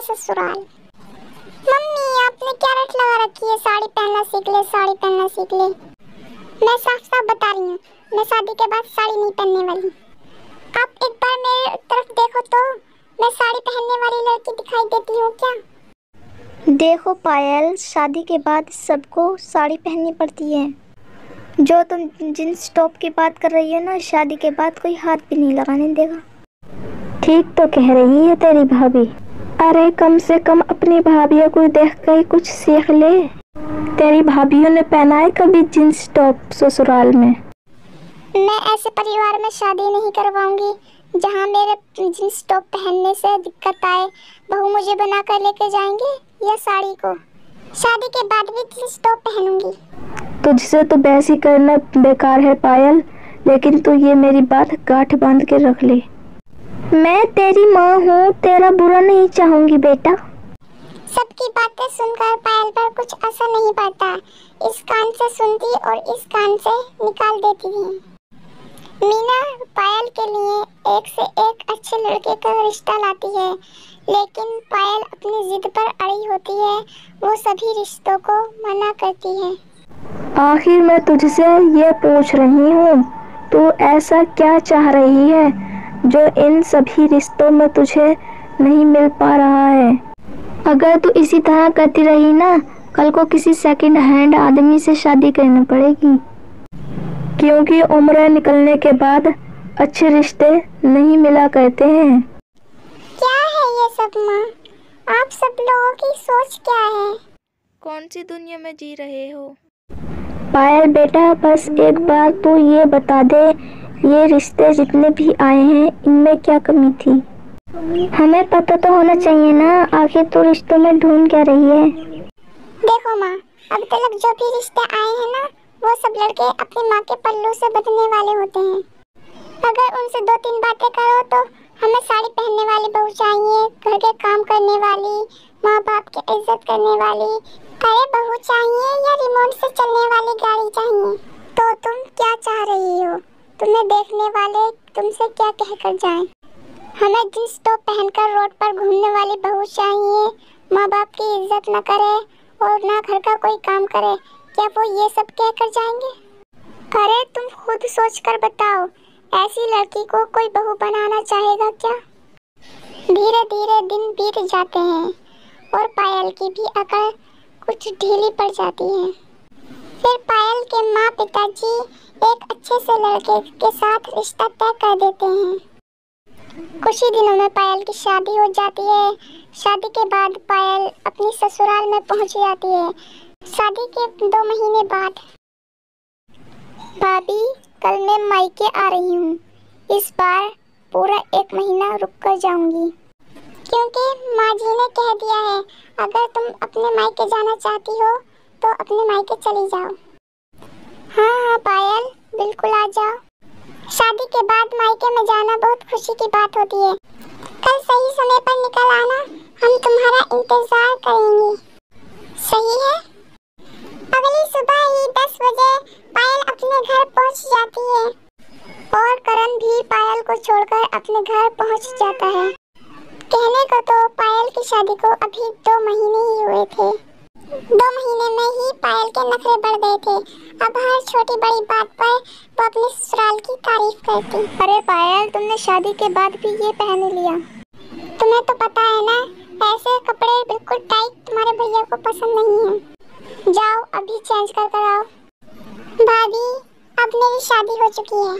ससुराल। मम्मी आपने क्या रट लगा रखी है, साड़ी पहनना सीख ले, साड़ी पहनना सीख ले। मैं साफ साफ बता रही हूँ, मैं शादी के बाद साड़ी नहीं पहनने वाली। आप एक बार मेरे तरफ देखो तो मैं साड़ी पहनने वाली लड़की दिखाई देती हूँ क्या? देखो पायल, शादी के बाद सबको साड़ी पहननी पड़ती है। जो तुम जींस टॉप की बात कर रही हो ना, शादी के बाद कोई हाथ भी नहीं लगाने देगा। ठीक तो कह रही है तेरी भाभी। अरे कम से कम अपनी भाभियों को देख कर कुछ सीख ले। तेरी भाभियों ने पहना है कभी जींस टॉप ससुराल में? मैं ऐसे परिवार में शादी नहीं करवाऊंगी जहाँ मेरे जींस टॉप पहनने से दिक्कत आए। बहू मुझे बना कर लेके जाएंगे या साड़ी को? शादी के बाद भी जींस टॉप पहनूंगी। तुझसे तो बहस ही करना बेकार है पायल, लेकिन तू ये मेरी बात गांठ बांध के रख ले। मैं तेरी माँ हूँ, तेरा बुरा नहीं चाहूंगी बेटा। सबकी बातें सुनकर पायल पर कुछ असर नहीं पड़ता। इस कान से सुनती और इस कान से निकाल देती थी। मीना पायल के लिए एक से एक अच्छे लड़के का रिश्ता लाती है, लेकिन पायल अपनी जिद पर अड़ी होती है। वो सभी रिश्तों को मना करती है। आखिर मैं तुझसे ये पूछ रही हूँ, तू ऐसा क्या चाह रही है जो इन सभी रिश्तों में तुझे नहीं मिल पा रहा है? अगर तू इसी तरह करती रही ना, कल को किसी सेकंड हैंड आदमी से शादी करनी पड़ेगी। क्योंकि उम्र निकलने के बाद अच्छे रिश्ते नहीं मिला करते हैं। क्या है ये सब माँ? आप सब लोगों की सोच क्या है? कौन सी दुनिया में जी रहे हो? पायल बेटा, बस एक बार तू ये बता दे, ये रिश्ते जितने भी आए हैं इनमें क्या कमी थी? हमें पता तो होना चाहिए ना, आखिर तू रिश्तों में ढूंढ क्या रही है? देखो माँ, अब तक जो भी रिश्ते आए हैं ना, वो सब लड़के अपनी माँ के पल्लू से बंधने वाले होते हैं। अगर उनसे 2-3 बातें करो तो हमें साड़ी पहनने वाली बहू चाहिए, घर के काम करने वाली, माँ बाप की इज्जत करने वाली। अरे बहू चाहिए या रिमोट से चलने वाली गाड़ी चाहिए? तो तुम क्या चाह रही हो? तुम्हें देखने वाले तुमसे क्या कहकर जाएं? हमें जींस टॉप पहनकर रोड पर घूमने वाली बहू चाहिए, माँ बाप की इज्जत न करे और ना घर का कोई काम करे। क्या वो ये सब कहकर जाएंगे? अरे तुम खुद सोच कर बताओ, ऐसी लड़की को कोई बहू बनाना चाहेगा क्या? धीरे धीरे दिन बीत जाते हैं और पायल की भी अकल कुछ ढीली पड़ जाती है। फिर पायल के माँ पिताजी एक अच्छे से लड़के के साथ रिश्ता तय कर देते हैं। कुछ ही दिनों में पायल की शादी हो जाती है। शादी के बाद पायल अपनी ससुराल में पहुंच जाती है। शादी के 2 महीने बाद, भाभी कल मैं मायके आ रही हूँ। इस बार पूरा 1 महीना रुक कर जाऊंगी, क्योंकि माँ जी ने कह दिया है अगर तुम अपने मायके जाना चाहती हो तो अपने मायके चली जाओ। हाँ हाँ पायल, बिल्कुल आ जाओ। शादी के बाद मायके में जाना बहुत खुशी की बात होती है। कल सही समय पर निकल आना, हम तुम्हारा इंतजार करेंगे। सही है? अगली सुबह ही 10 बजे पायल अपने घर पहुंच जाती है और करण भी पायल को छोड़कर अपने घर पहुंच जाता है। कहने को तो पायल की शादी को अभी 2 महीने ही हुए थे। 2 महीने में ही पायल के नखरे बढ़ गए थे। अब हर छोटी बड़ी बात पर वो अपने ससुराल की तारीफ करती। अरे पायल, तुमने शादी के बाद भी ये पहन लिया। तुम्हें तो पता है ना, ऐसे कपड़े बिल्कुल टाइट तुम्हारे भैया को पसंद नहीं है। जाओ अभी चेंज कर कर आओ। भाभी अब मेरी शादी हो चुकी है।